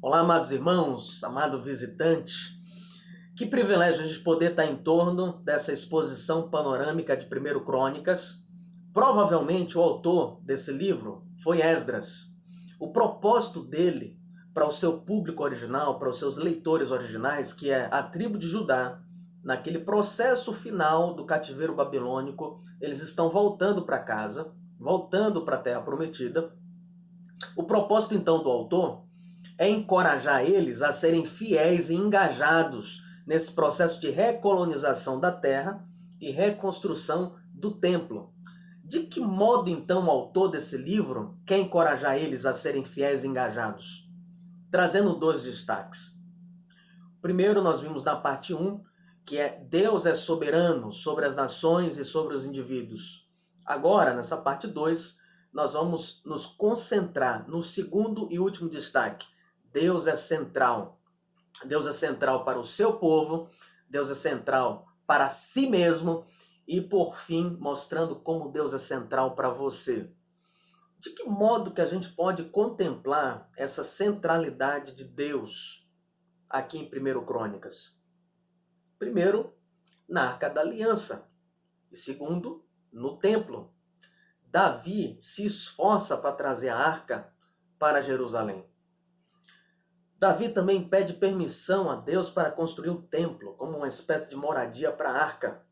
Olá, amados irmãos, amado visitante. Que privilégio a gente poder estar em torno dessa exposição panorâmica de 1 Crônicas. Provavelmente o autor desse livro foi Esdras. O propósito dele para o seu público original, para os seus leitores originais, que é a tribo de Judá, naquele processo final do cativeiro babilônico, eles estão voltando para casa, voltando para a Terra Prometida. O propósito então do autor é encorajar eles a serem fiéis e engajados nesse processo de recolonização da terra e reconstrução do templo. De que modo, então, o autor desse livro quer encorajar eles a serem fiéis e engajados? Trazendo dois destaques. Primeiro, nós vimos na parte 1 que Deus é soberano sobre as nações e sobre os indivíduos. Agora, nessa parte 2, nós vamos nos concentrar no segundo e último destaque. Deus é central. Deus é central para o seu povo, Deus é central para si mesmo e, por fim, mostrando como Deus é central para você. De que modo que a gente pode contemplar essa centralidade de Deus aqui em 1 Crônicas? Primeiro, na Arca da Aliança. E segundo, no templo. Davi se esforça para trazer a arca para Jerusalém. Davi também pede permissão a Deus para construir o templo, como uma espécie de moradia para a arca.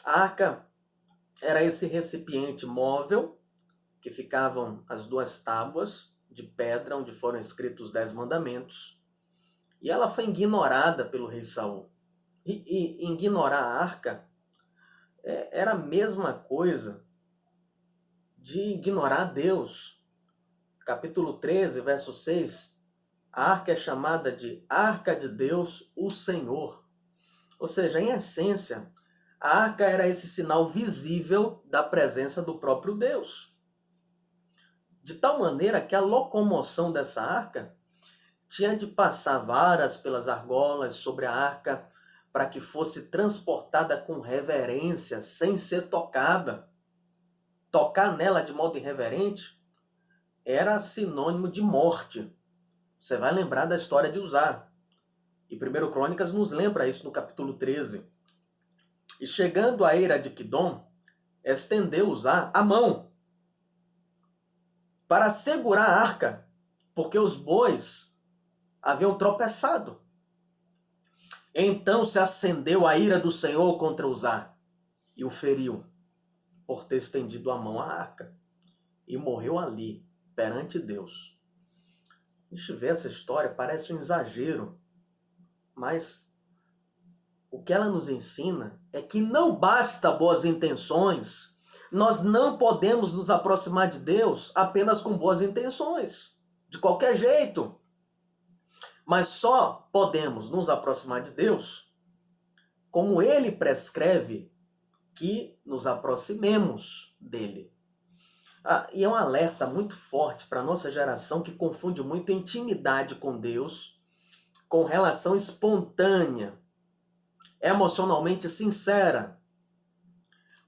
A arca era esse recipiente móvel, que ficavam as duas tábuas de pedra, onde foram escritos os 10 mandamentos, e ela foi ignorada pelo rei Saul. E ignorar a arca era a mesma coisa de ignorar Deus. Capítulo 13, verso 6, a arca é chamada de Arca de Deus, o Senhor. Ou seja, em essência, a arca era esse sinal visível da presença do próprio Deus. De tal maneira que a locomoção dessa arca tinha de passar varas pelas argolas sobre a arca para que fosse transportada com reverência, sem ser tocada. Tocar nela de modo irreverente era sinônimo de morte. Você vai lembrar da história de Uzá. E 1 Crônicas nos lembra isso no capítulo 13. E chegando à eira de Quidom, estendeu Uzá a mão para segurar a arca, porque os bois haviam tropeçado. Então se acendeu a ira do Senhor contra Uzá e o feriu por ter estendido a mão à arca, e morreu ali, perante Deus. A gente vê essa história, parece um exagero, mas o que ela nos ensina é que não basta boas intenções. Nós não podemos nos aproximar de Deus apenas com boas intenções, de qualquer jeito. Mas só podemos nos aproximar de Deus como Ele prescreve que nos aproximemos dele. E é um alerta muito forte para a nossa geração que confunde muito intimidade com Deus com relação espontânea, emocionalmente sincera.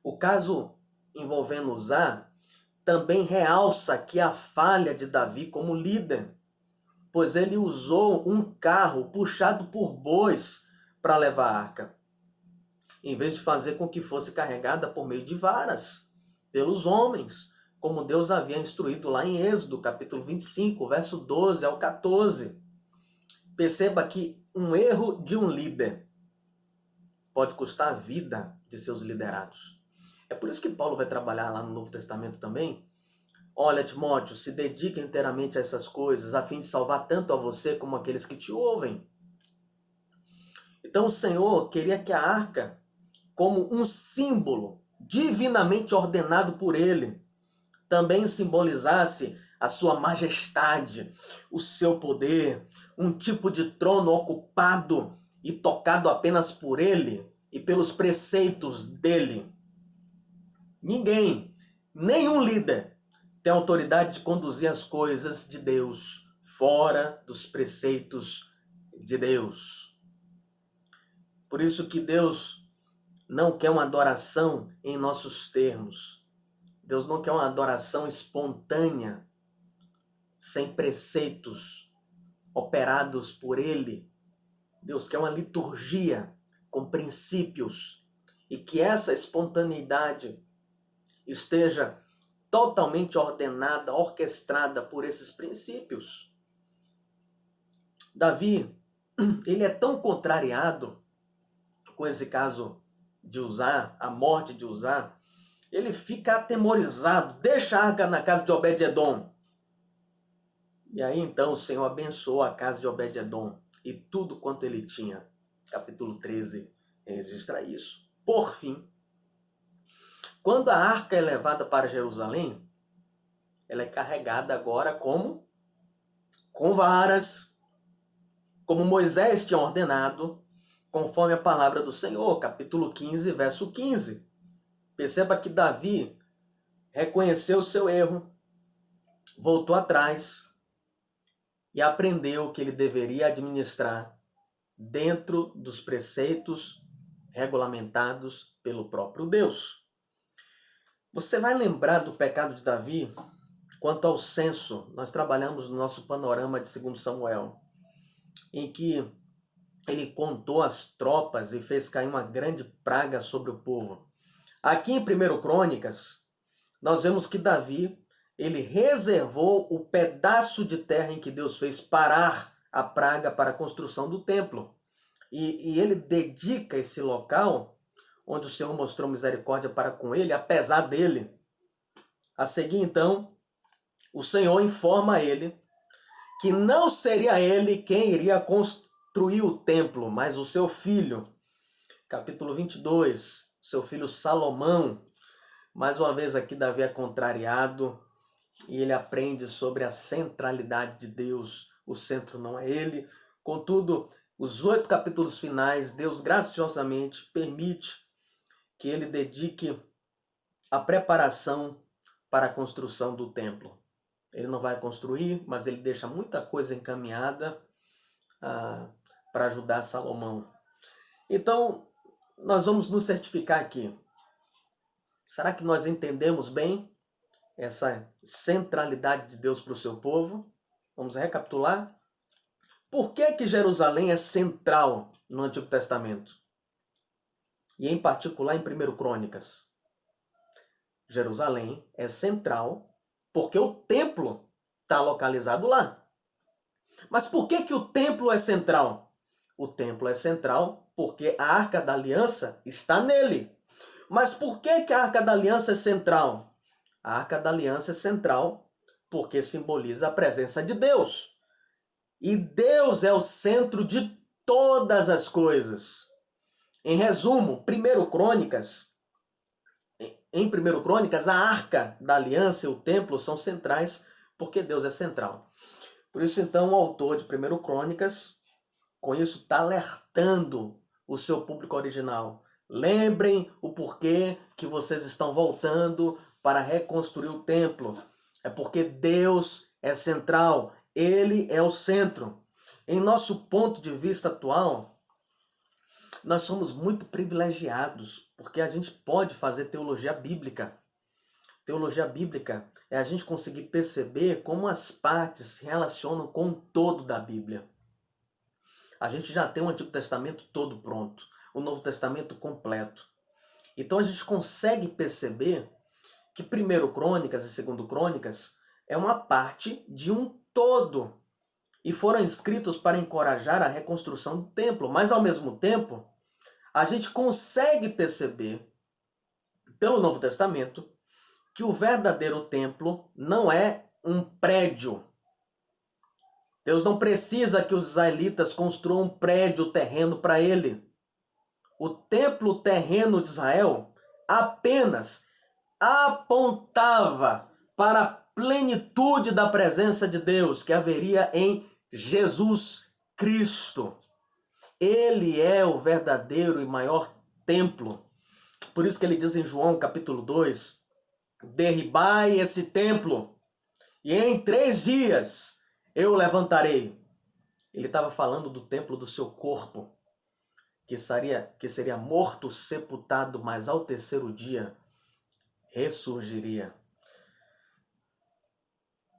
O caso envolvendo Uzá também realça aqui a falha de Davi como líder, pois ele usou um carro puxado por bois para levar a arca, em vez de fazer com que fosse carregada por meio de varas, pelos homens, como Deus havia instruído lá em Êxodo, capítulo 25, verso 12 ao 14. Perceba que um erro de um líder pode custar a vida de seus liderados. É por isso que Paulo vai trabalhar lá no Novo Testamento também. Olha, Timóteo, se dedica inteiramente a essas coisas, a fim de salvar tanto a você como aqueles que te ouvem. Então o Senhor queria que a arca, como um símbolo divinamente ordenado por ele, também simbolizasse a sua majestade, o seu poder, um tipo de trono ocupado e tocado apenas por ele e pelos preceitos dele. Ninguém, nenhum líder, tem autoridade de conduzir as coisas de Deus fora dos preceitos de Deus. Por isso que Deus não quer uma adoração em nossos termos. Deus não quer uma adoração espontânea, sem preceitos operados por Ele. Deus quer uma liturgia com princípios e que essa espontaneidade esteja totalmente ordenada, orquestrada por esses princípios. Davi, ele é tão contrariado com esse caso de Uzá, a morte de Uzá, ele fica atemorizado, deixa a arca na casa de Obed-edom. E aí então o Senhor abençoou a casa de Obed-edom e tudo quanto ele tinha. Capítulo 13 registra isso. Por fim, quando a arca é levada para Jerusalém, ela é carregada agora como? Com varas, como Moisés tinha ordenado, conforme a palavra do Senhor, capítulo 15, verso 15. Perceba que Davi reconheceu o seu erro, voltou atrás e aprendeu que ele deveria administrar dentro dos preceitos regulamentados pelo próprio Deus. Você vai lembrar do pecado de Davi quanto ao censo. Nós trabalhamos no nosso panorama de 2 Samuel, em que ele contou as tropas e fez cair uma grande praga sobre o povo. Aqui em 1 Crônicas, nós vemos que Davi, ele reservou o pedaço de terra em que Deus fez parar a praga para a construção do templo. E ele dedica esse local, onde o Senhor mostrou misericórdia para com ele, apesar dele. A seguir, então, o Senhor informa ele que não seria ele quem iria construir o templo, mas o seu filho. Capítulo 22, seu filho Salomão. Mais uma vez aqui Davi é contrariado e ele aprende sobre a centralidade de Deus. O centro não é ele. Contudo, os 8 capítulos finais, Deus graciosamente permite que ele dedique a preparação para a construção do templo. Ele não vai construir, mas ele deixa muita coisa encaminhada para ajudar Salomão. Então, nós vamos nos certificar aqui. Será que nós entendemos bem essa centralidade de Deus para o seu povo? Vamos recapitular? Por que Jerusalém é central no Antigo Testamento? E em particular em 1 Crônicas. Jerusalém é central porque o templo está localizado lá. Mas por que o templo é central? O templo é central porque a Arca da Aliança está nele. Mas por que a Arca da Aliança é central? A Arca da Aliança é central porque simboliza a presença de Deus. E Deus é o centro de todas as coisas. Em resumo, em 1 Crônicas, a Arca da Aliança e o templo são centrais porque Deus é central. Por isso, então, o autor de 1 Crônicas, com isso, está alertando o seu público original. Lembrem o porquê que vocês estão voltando para reconstruir o templo. É porque Deus é central. Ele é o centro. Em nosso ponto de vista atual, nós somos muito privilegiados, porque a gente pode fazer teologia bíblica. Teologia bíblica é a gente conseguir perceber como as partes se relacionam com o todo da Bíblia. A gente já tem o Antigo Testamento todo pronto, o Novo Testamento completo. Então a gente consegue perceber que 1 Crônicas e 2 Crônicas é uma parte de um todo. E foram escritos para encorajar a reconstrução do templo. Mas ao mesmo tempo, a gente consegue perceber, pelo Novo Testamento, que o verdadeiro templo não é um prédio. Deus não precisa que os israelitas construam um prédio terreno para ele. O templo terreno de Israel apenas apontava para a plenitude da presença de Deus que haveria em Jesus Cristo. Ele é o verdadeiro e maior templo. Por isso que ele diz em João capítulo 2, derribai esse templo e em 3 dias eu o levantarei. Ele estava falando do templo do seu corpo, que seria morto, sepultado, mas ao 3º dia ressurgiria.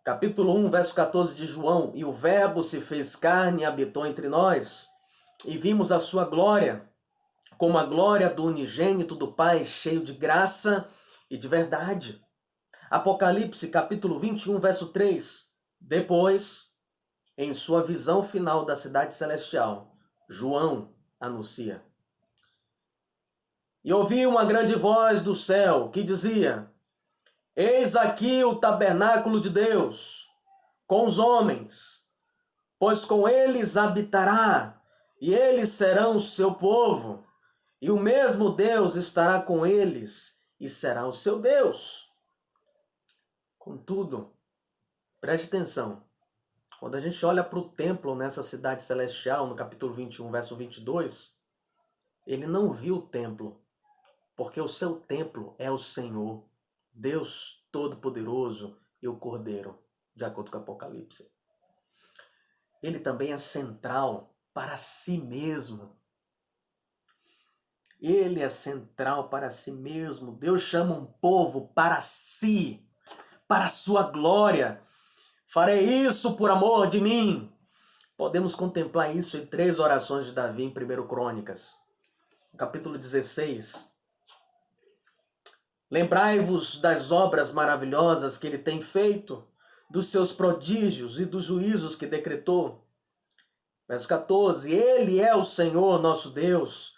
Capítulo 1, verso 14 de João. E o Verbo se fez carne e habitou entre nós, e vimos a sua glória, como a glória do unigênito do Pai, cheio de graça e de verdade. Apocalipse, capítulo 21, verso 3. Depois, em sua visão final da cidade celestial, João anuncia: E ouvi uma grande voz do céu que dizia: Eis aqui o tabernáculo de Deus com os homens, pois com eles habitará, e eles serão o seu povo, e o mesmo Deus estará com eles e será o seu Deus. Contudo, preste atenção, quando a gente olha para o templo nessa cidade celestial, no capítulo 21, verso 22, ele não viu o templo, porque o seu templo é o Senhor, Deus Todo-Poderoso e o Cordeiro, de acordo com o Apocalipse. Ele também é central para si mesmo. Ele é central para si mesmo. Deus chama um povo para si, para a sua glória. Farei isso por amor de mim. Podemos contemplar isso em 3 orações de Davi em 1 Crônicas. Capítulo 16. Lembrai-vos das obras maravilhosas que ele tem feito, dos seus prodígios e dos juízos que decretou. Verso 14. Ele é o Senhor nosso Deus.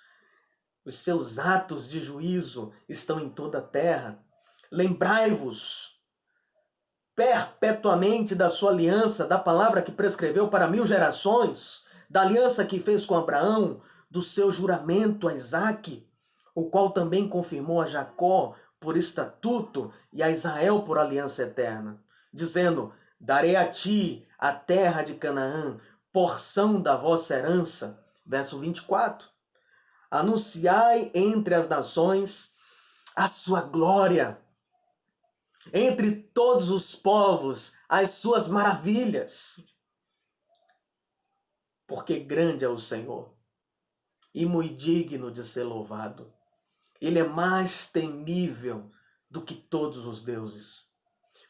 Os seus atos de juízo estão em toda a terra. Lembrai-vos perpetuamente da sua aliança, da palavra que prescreveu para 1000 gerações, da aliança que fez com Abraão, do seu juramento a Isaque, o qual também confirmou a Jacó por estatuto e a Israel por aliança eterna, dizendo: darei a ti a terra de Canaã, porção da vossa herança. Verso 24. Anunciai entre as nações a sua glória, entre todos os povos as suas maravilhas. Porque grande é o Senhor e muito digno de ser louvado. Ele é mais temível do que todos os deuses.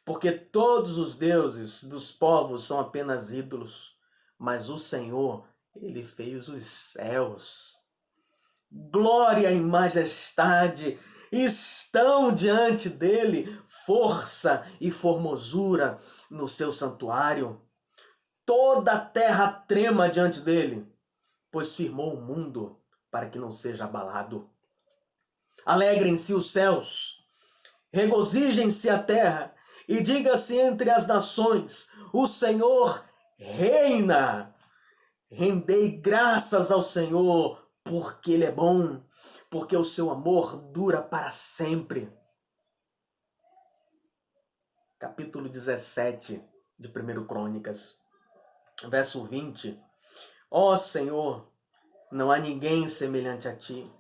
Porque todos os deuses dos povos são apenas ídolos, mas o Senhor, ele fez os céus. Glória e majestade estão diante dele, força e formosura no seu santuário. Toda a terra trema diante dele, pois firmou o mundo para que não seja abalado. Alegrem-se os céus, regozijem-se a terra, e diga-se entre as nações: o Senhor reina. Rendei graças ao Senhor, porque Ele é bom, porque o seu amor dura para sempre. Capítulo 17 de 1 Crônicas, verso 20. Ó Senhor, não há ninguém semelhante a ti,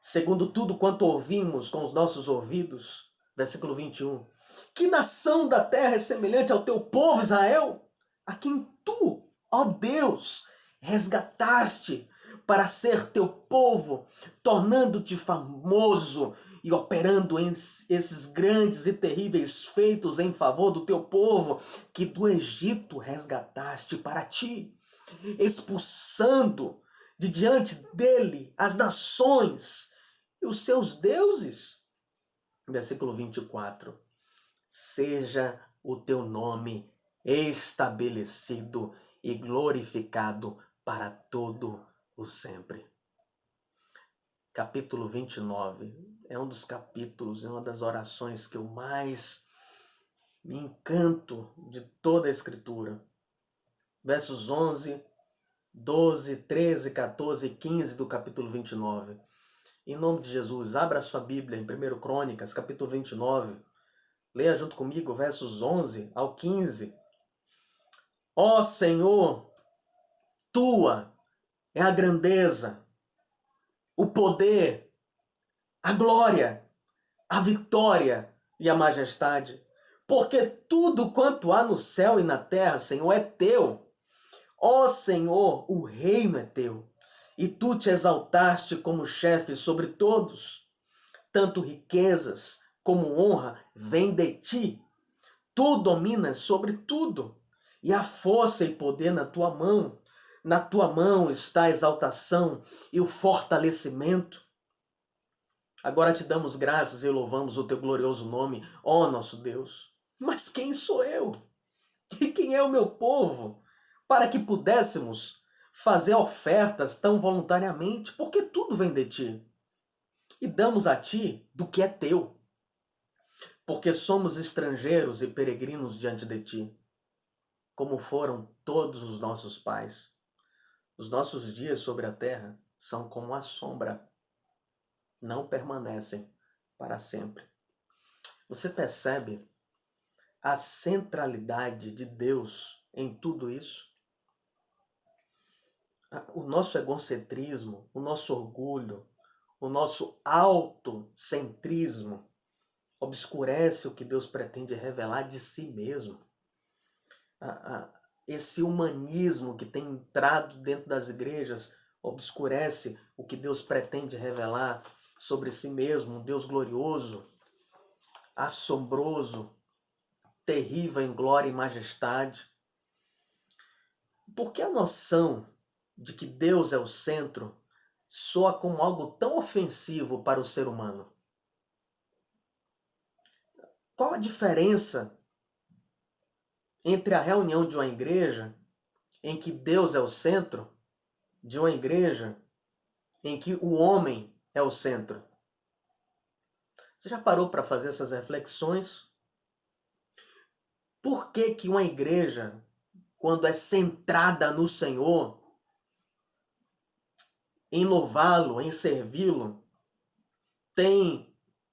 segundo tudo quanto ouvimos com os nossos ouvidos. Versículo 21. Que nação da terra é semelhante ao teu povo Israel, a quem tu, ó Deus, resgataste para ser teu povo, tornando-te famoso e operando esses grandes e terríveis feitos em favor do teu povo, que do Egito resgataste para ti, expulsando de diante dele as nações e os seus deuses. Versículo 24. Seja o teu nome estabelecido e glorificado para todo o sempre. Capítulo 29 é um dos capítulos, é uma das orações que eu mais me encanto de toda a Escritura. Versos 11, 12, 13, 14 e 15 do capítulo 29. Em nome de Jesus, abra sua Bíblia em 1 Crônicas, capítulo 29. Leia junto comigo versos 11 ao 15. Ó Senhor, tua é a grandeza, o poder, a glória, a vitória e a majestade. Porque tudo quanto há no céu e na terra, Senhor, é teu. Ó Senhor, o reino é teu. E tu te exaltaste como chefe sobre todos. Tanto riquezas como honra vêm de ti. Tu dominas sobre tudo, e há força e poder na tua mão. Na tua mão está a exaltação e o fortalecimento. Agora te damos graças e louvamos o teu glorioso nome, ó nosso Deus. Mas quem sou eu? E quem é o meu povo? Para que pudéssemos fazer ofertas tão voluntariamente, porque tudo vem de ti. E damos a ti do que é teu, porque somos estrangeiros e peregrinos diante de ti, como foram todos os nossos pais. Os nossos dias sobre a terra são como a sombra, não permanecem para sempre. Você percebe a centralidade de Deus em tudo isso? O nosso egocentrismo, o nosso orgulho, o nosso autocentrismo obscurece o que Deus pretende revelar de si mesmo. Esse humanismo que tem entrado dentro das igrejas obscurece o que Deus pretende revelar sobre si mesmo, um Deus glorioso, assombroso, terrível em glória e majestade. Por que a noção de que Deus é o centro soa como algo tão ofensivo para o ser humano? Qual a diferença entre a reunião de uma igreja em que Deus é o centro, de uma igreja em que o homem é o centro? Você já parou para fazer essas reflexões? Por que que uma igreja, quando é centrada no Senhor, em louvá-lo, em servi-lo, tem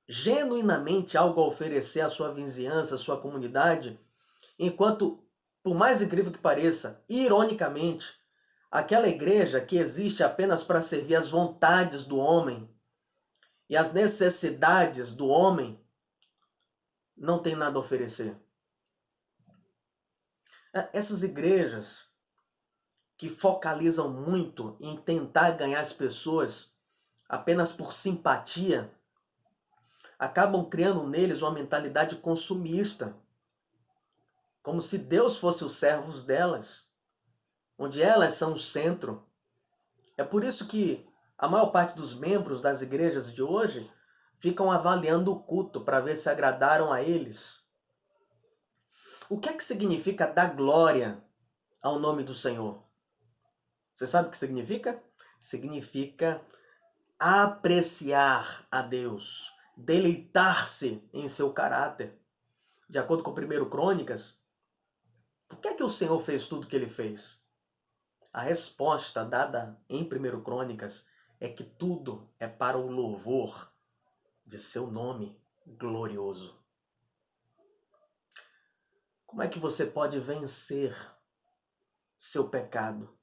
genuinamente algo a oferecer à sua vizinhança, à sua comunidade, enquanto, por mais incrível que pareça, ironicamente, aquela igreja que existe apenas para servir as vontades do homem e as necessidades do homem, não tem nada a oferecer. Essas igrejas que focalizam muito em tentar ganhar as pessoas apenas por simpatia, acabam criando neles uma mentalidade consumista, como se Deus fosse os servos delas, onde elas são o centro. É por isso que a maior parte dos membros das igrejas de hoje ficam avaliando o culto para ver se agradaram a eles. O que é que significa dar glória ao nome do Senhor? Você sabe o que significa? Significa apreciar a Deus, deleitar-se em seu caráter. De acordo com 1 Crônicas, por que é que o Senhor fez tudo o que ele fez? A resposta dada em 1 Crônicas é que tudo é para o louvor de seu nome glorioso. Como é que você pode vencer seu pecado?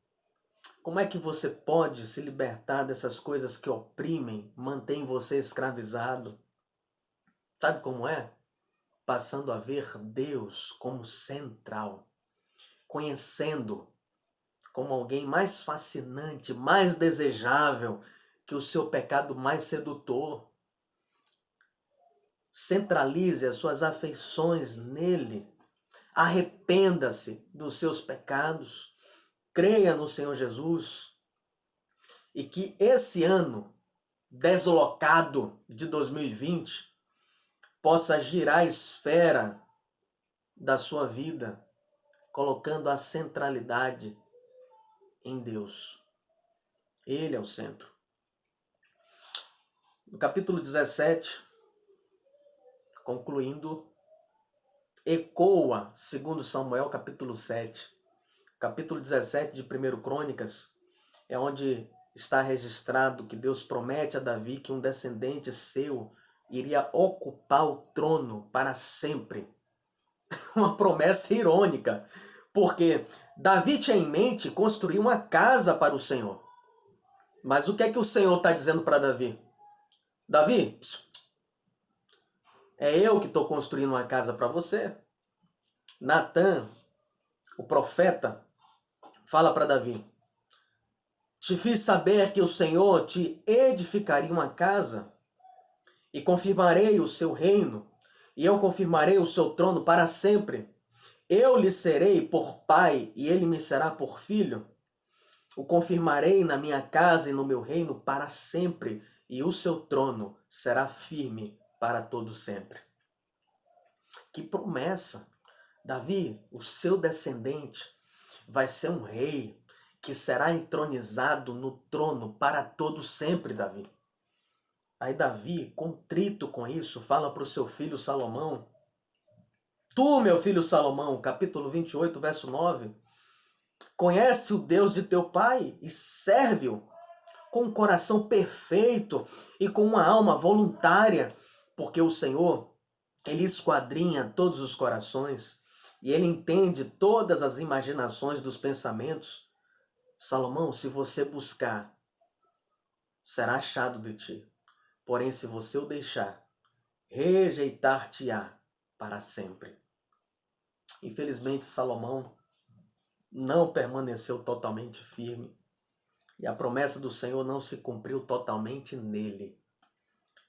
Como é que você pode se libertar dessas coisas que oprimem, mantêm você escravizado? Sabe como é? Passando a ver Deus como central, conhecendo como alguém mais fascinante, mais desejável que o seu pecado mais sedutor. Centralize as suas afeições nele. Arrependa-se dos seus pecados. Creia no Senhor Jesus. E que esse ano deslocado de 2020 possa girar a esfera da sua vida, colocando a centralidade em Deus. Ele é o centro. No capítulo 17, concluindo, ecoa, segundo Samuel, capítulo 7. Capítulo 17 de 1 Crônicas é onde está registrado que Deus promete a Davi que um descendente seu iria ocupar o trono para sempre. Uma promessa irônica, porque Davi tinha em mente construir uma casa para o Senhor. Mas o que é que o Senhor está dizendo para Davi? Davi, é eu que estou construindo uma casa para você. Natã, o profeta, fala para Davi: te fiz saber que o Senhor te edificaria uma casa e confirmarei o seu reino e eu confirmarei o seu trono para sempre. Eu lhe serei por pai, e ele me será por filho. O confirmarei na minha casa e no meu reino para sempre, e o seu trono será firme para todo sempre. Que promessa! Davi, o seu descendente, vai ser um rei que será entronizado no trono para todo sempre, Davi. Aí Davi, contrito com isso, fala para o seu filho Salomão: Tu, meu filho Salomão, capítulo 28, verso 9, conhece o Deus de teu pai e serve-o com um coração perfeito e com uma alma voluntária, porque o Senhor, ele esquadrinha todos os corações e ele entende todas as imaginações dos pensamentos. Salomão, se você buscar, será achado de ti. Porém, se você o deixar, rejeitar-te-á para sempre. Infelizmente, Salomão não permaneceu totalmente firme e a promessa do Senhor não se cumpriu totalmente nele.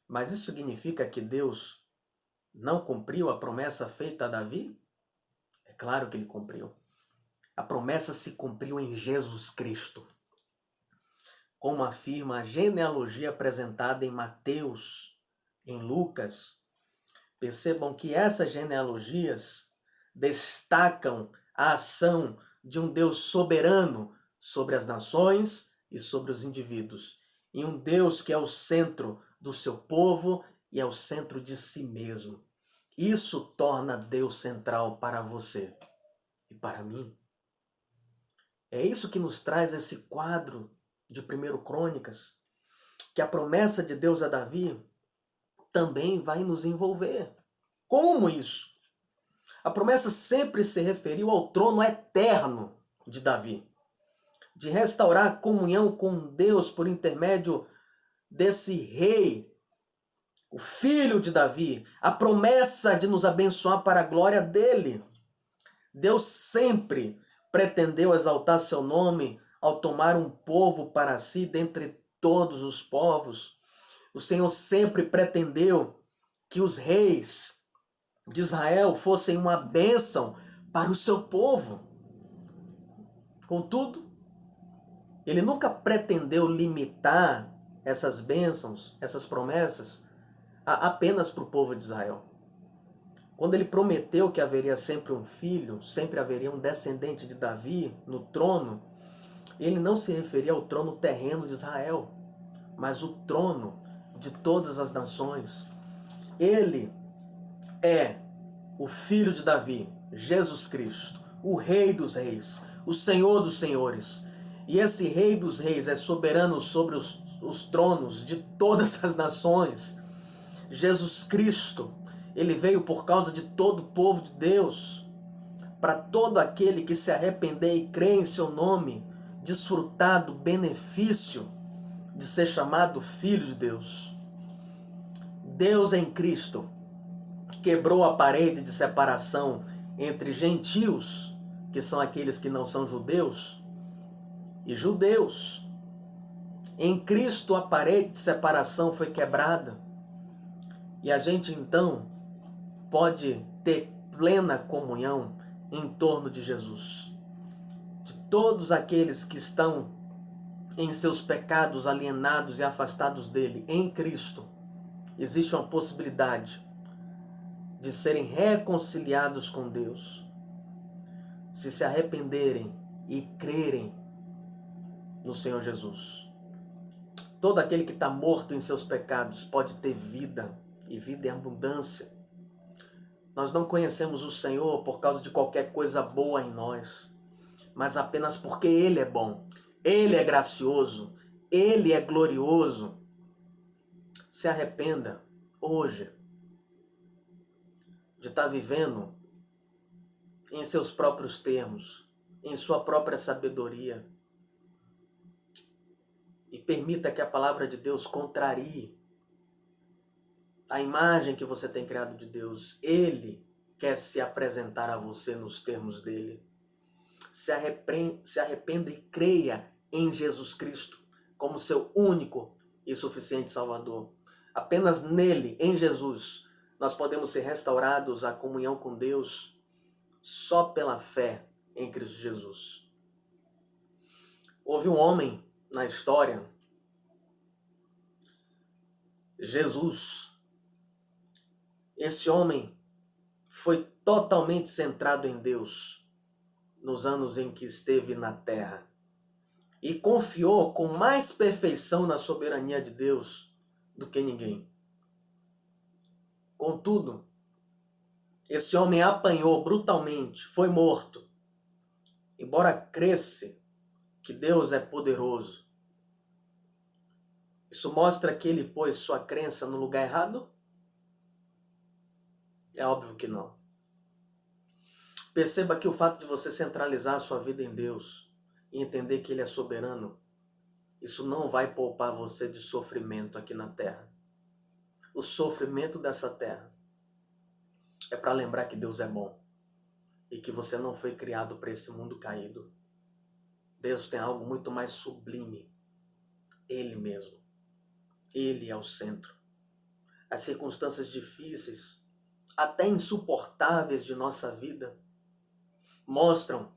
Mas isso significa que Deus não cumpriu a promessa feita a Davi? É claro que ele cumpriu. A promessa se cumpriu em Jesus Cristo. Como afirma a genealogia apresentada em Mateus, em Lucas, percebam que essas genealogias destacam a ação de um Deus soberano sobre as nações e sobre os indivíduos. E um Deus que é o centro do seu povo e é o centro de si mesmo. Isso torna Deus central para você e para mim. É isso que nos traz esse quadro de 1 Crônicas, que a promessa de Deus a Davi também vai nos envolver. Como isso? A promessa sempre se referiu ao trono eterno de Davi, de restaurar a comunhão com Deus por intermédio desse rei, o filho de Davi, a promessa de nos abençoar para a glória dele. Deus sempre pretendeu exaltar seu nome ao tomar um povo para si dentre todos os povos. O Senhor sempre pretendeu que os reis de Israel fossem uma bênção para o seu povo. Contudo, ele nunca pretendeu limitar essas bênçãos, essas promessas, apenas para o povo de Israel. Quando ele prometeu que haveria sempre um filho, sempre haveria um descendente de Davi no trono, ele não se referia ao trono terreno de Israel, mas o trono de todas as nações. Ele é o filho de Davi, Jesus Cristo, o Rei dos Reis, o Senhor dos Senhores. E esse Rei dos Reis é soberano sobre os tronos de todas as nações. Jesus Cristo, ele veio por causa de todo o povo de Deus, para todo aquele que se arrepender e crê em seu nome, desfrutar do benefício de ser chamado Filho de Deus. Deus em Cristo quebrou a parede de separação entre gentios, que são aqueles que não são judeus, e judeus. Em Cristo a parede de separação foi quebrada. E a gente então pode ter plena comunhão em torno de Jesus. De todos aqueles que estão em seus pecados alienados e afastados dele, em Cristo, existe uma possibilidade de serem reconciliados com Deus, se arrependerem e crerem no Senhor Jesus. Todo aquele que está morto em seus pecados pode ter vida, e vida em abundância. Nós não conhecemos o Senhor por causa de qualquer coisa boa em nós, mas apenas porque Ele é bom, Ele é gracioso, Ele é glorioso. Se arrependa hoje de estar vivendo em seus próprios termos, em sua própria sabedoria. E permita que a palavra de Deus contrarie a imagem que você tem criado de Deus. Ele quer se apresentar a você nos termos dele. Se arrependa e creia em Jesus Cristo como seu único e suficiente Salvador. Apenas nele, em Jesus, nós podemos ser restaurados à comunhão com Deus só pela fé em Cristo Jesus. Houve um homem na história, Jesus. Esse homem foi totalmente centrado em Deus nos anos em que esteve na terra e confiou com mais perfeição na soberania de Deus do que ninguém. Contudo, esse homem apanhou brutalmente, foi morto, embora cresce que Deus é poderoso. Isso mostra que ele pôs sua crença no lugar errado? É óbvio que não. Perceba que o fato de você centralizar a sua vida em Deus e entender que Ele é soberano, isso não vai poupar você de sofrimento aqui na terra. O sofrimento dessa terra é para lembrar que Deus é bom e que você não foi criado para esse mundo caído. Deus tem algo muito mais sublime. Ele mesmo. Ele é o centro. As circunstâncias difíceis, até insuportáveis de nossa vida, mostram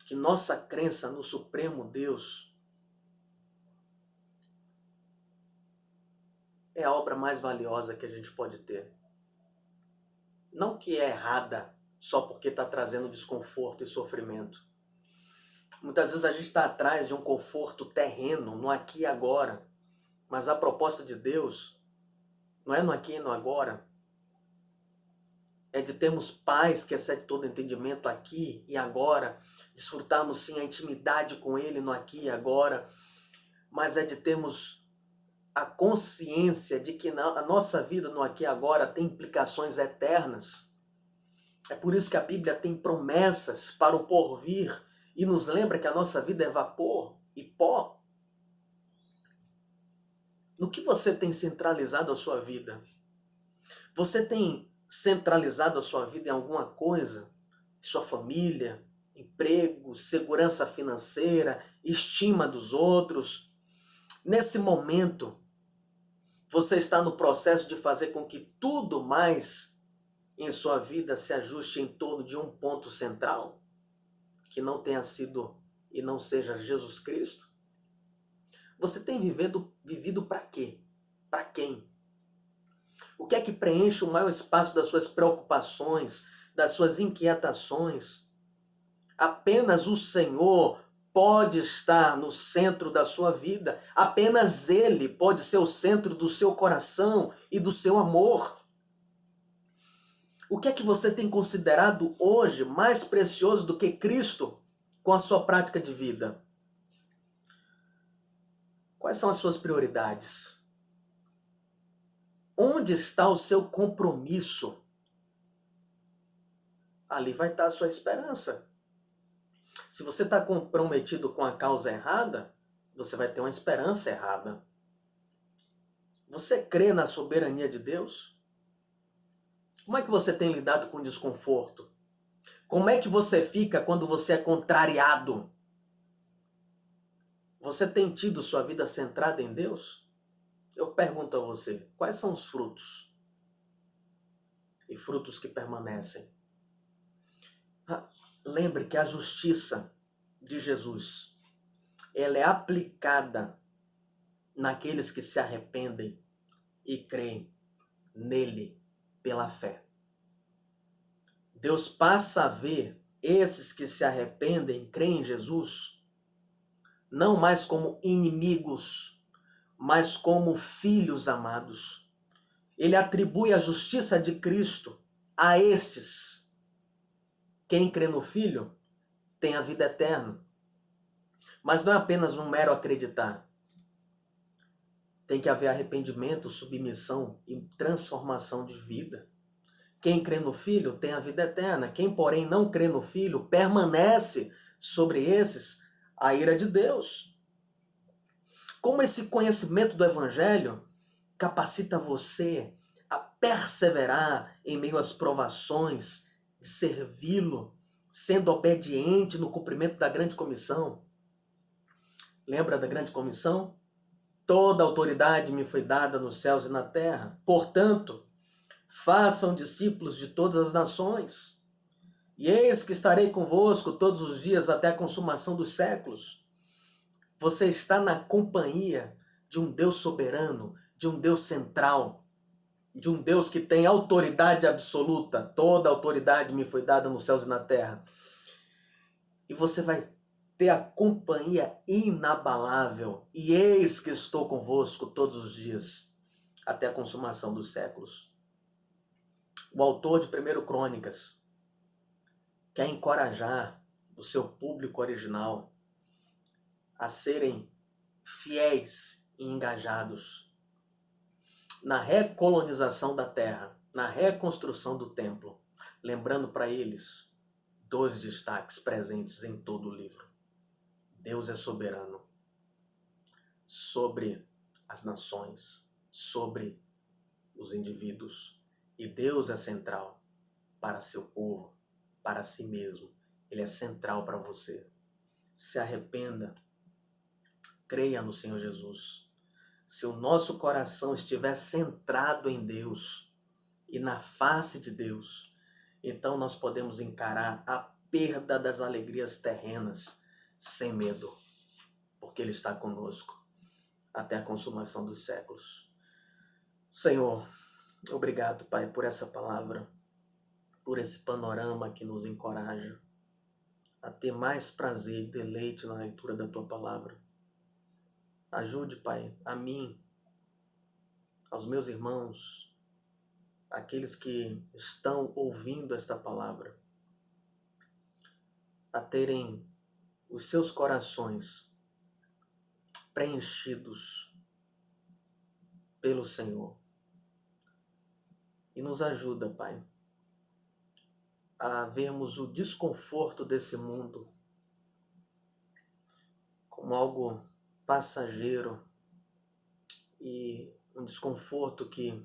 que nossa crença no Supremo Deus é a obra mais valiosa que a gente pode ter. Não que é errada só porque está trazendo desconforto e sofrimento. Muitas vezes a gente está atrás de um conforto terreno, no aqui e agora. Mas a proposta de Deus não é no aqui e no agora. É de termos paz que excede todo entendimento aqui e agora. Desfrutarmos sim a intimidade com Ele no aqui e agora. Mas é de termos a consciência de que a nossa vida no aqui e agora tem implicações eternas. É por isso que a Bíblia tem promessas para o porvir e nos lembra que a nossa vida é vapor e pó. No que você tem centralizado a sua vida? Você tem centralizado a sua vida em alguma coisa? Sua família, emprego, segurança financeira, estima dos outros? Nesse momento, você está no processo de fazer com que tudo mais em sua vida se ajuste em torno de um ponto central, que não tenha sido e não seja Jesus Cristo? Você tem vivido para quê? Para quem? O que é que preenche o maior espaço das suas preocupações, das suas inquietações? Apenas o Senhor pode estar no centro da sua vida. Apenas Ele pode ser o centro do seu coração e do seu amor. O que é que você tem considerado hoje mais precioso do que Cristo com a sua prática de vida? Quais são as suas prioridades? Onde está o seu compromisso? Ali vai estar a sua esperança. Se você está comprometido com a causa errada, você vai ter uma esperança errada. Você crê na soberania de Deus? Como é que você tem lidado com desconforto? Como é que você fica quando você é contrariado? Você tem tido sua vida centrada em Deus? Eu pergunto a você, quais são os frutos? E frutos que permanecem. Lembre que a justiça de Jesus, ela é aplicada naqueles que se arrependem e creem nele pela fé. Deus passa a ver esses que se arrependem e creem em Jesus não mais como inimigos, mas como filhos amados. Ele atribui a justiça de Cristo a estes. Quem crê no Filho tem a vida eterna. Mas não é apenas um mero acreditar. Tem que haver arrependimento, submissão e transformação de vida. Quem crê no Filho tem a vida eterna. Quem, porém, não crê no Filho, permanece sobre esses a ira de Deus. Como esse conhecimento do Evangelho capacita você a perseverar em meio às provações, servi-lo, sendo obediente no cumprimento da grande comissão. Lembra da grande comissão? Toda autoridade me foi dada nos céus e na terra. Portanto, Façam discípulos de todas as nações. E eis que estarei convosco todos os dias até a consumação dos séculos. Você está na companhia de um Deus soberano, de um Deus central, de um Deus que tem autoridade absoluta. Toda autoridade me foi dada nos céus e na terra. E você vai ter a companhia inabalável. E eis que estou convosco todos os dias, até a consumação dos séculos. O autor de 1 Crônicas quer encorajar o seu público original a serem fiéis e engajados na recolonização da terra, na reconstrução do templo, lembrando para eles 2 destaques presentes em todo o livro. Deus é soberano sobre as nações, sobre os indivíduos, e Deus é central para seu povo, para si mesmo. Ele é central para você. Se arrependa, creia no Senhor Jesus. Se o nosso coração estiver centrado em Deus e na face de Deus, então nós podemos encarar a perda das alegrias terrenas sem medo, porque Ele está conosco até a consumação dos séculos. Senhor, obrigado, Pai, por essa palavra, por esse panorama que nos encoraja a ter mais prazer e deleite na leitura da Tua palavra. Ajude, Pai, a mim, aos meus irmãos, aqueles que estão ouvindo esta palavra, a terem os seus corações preenchidos pelo Senhor. E nos ajuda, Pai, a vermos o desconforto desse mundo como algo passageiro e um desconforto que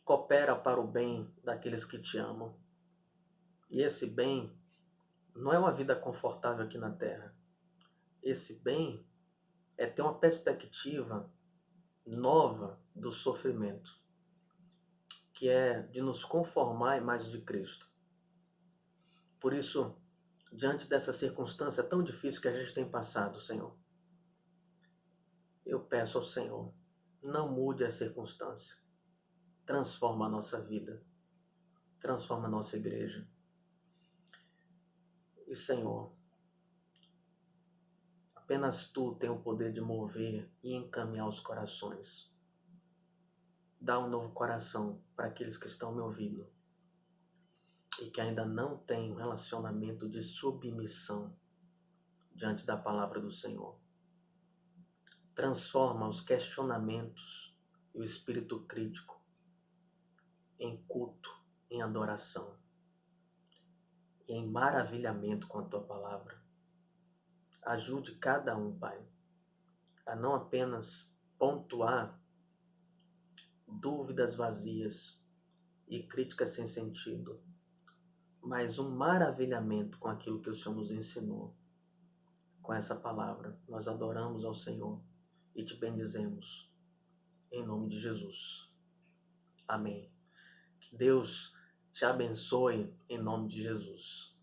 coopera para o bem daqueles que te amam. E esse bem não é uma vida confortável aqui na Terra. Esse bem é ter uma perspectiva nova do sofrimento, que é de nos conformar à imagem de Cristo. Por isso, diante dessa circunstância tão difícil que a gente tem passado, Senhor, eu peço ao Senhor, não mude a circunstância. Transforma a nossa vida. Transforma a nossa igreja. E, Senhor, apenas Tu tem o poder de mover e encaminhar os corações. Dá um novo coração para aqueles que estão me ouvindo e que ainda não têm um relacionamento de submissão diante da palavra do Senhor. Transforma os questionamentos e o espírito crítico em culto, em adoração, e em maravilhamento com a Tua palavra. Ajude cada um, Pai, a não apenas pontuar dúvidas vazias e críticas sem sentido, mas um maravilhamento com aquilo que o Senhor nos ensinou. Com essa palavra, nós adoramos ao Senhor e te bendizemos, em nome de Jesus. Amém. Que Deus te abençoe em nome de Jesus.